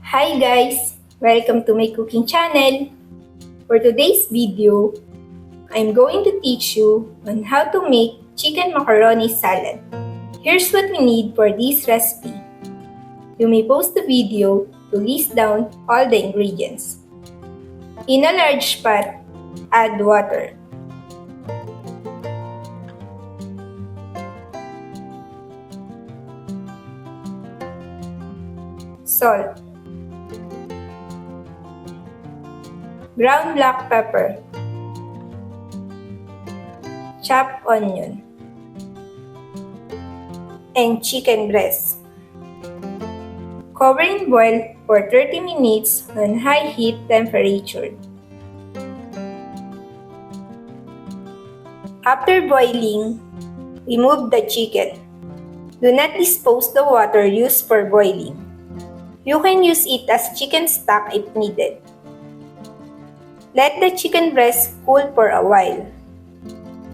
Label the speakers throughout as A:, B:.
A: Hi guys! Welcome to my cooking channel. For today's video, I'm going to teach you on how to make chicken macaroni salad. Here's what we need for this recipe. You may pause the video to list down all the ingredients. In a large pot, add water. Salt. Ground black pepper. Chopped onion. And chicken breast. Cover and boil for 30 minutes on high heat temperature. After boiling, remove the chicken. Do not dispose the water used for boiling. You can use it as chicken stock if needed. Let the chicken breast cool for a while.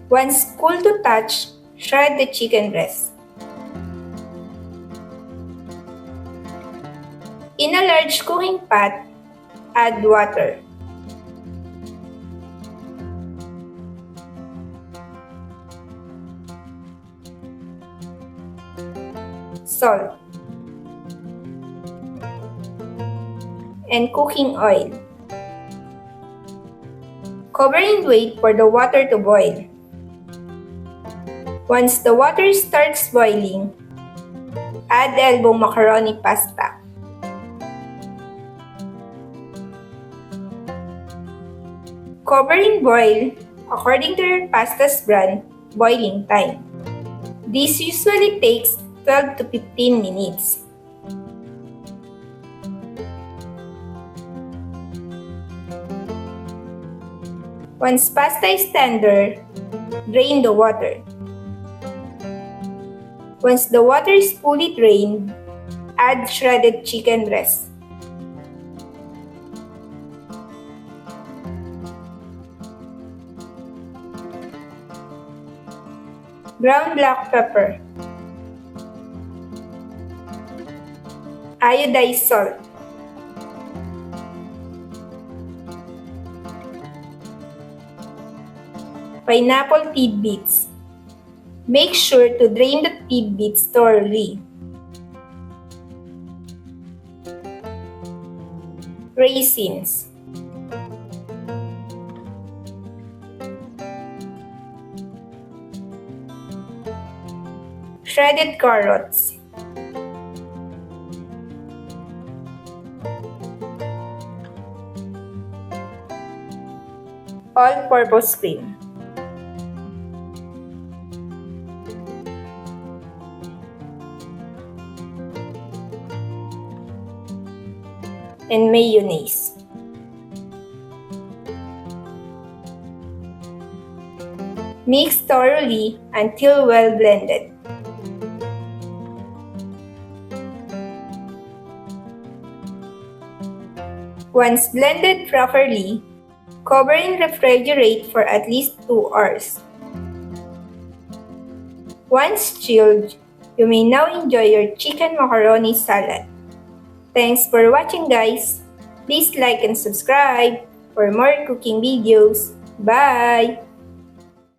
A: Once cool to touch, shred the chicken breast. In a large cooking pot, add water. Salt. And cooking oil. Cover and wait for the water to boil. Once the water starts boiling, add elbow macaroni pasta. Cover and boil according to your pasta's brand boiling time. This usually takes 12 to 15 minutes. Once pasta is tender, drain the water. Once the water is fully drained, add shredded chicken breast. Ground black pepper. Iodized salt. Pineapple tidbits. Make sure to drain the tidbits thoroughly. Raisins. Shredded carrots. All-purpose cream. And mayonnaise. Mix thoroughly until well blended. Once blended properly, cover and refrigerate for at least 2 hours. Once chilled, you may now enjoy your chicken macaroni salad. Thanks for watching guys! Please like and subscribe for more cooking videos. Bye!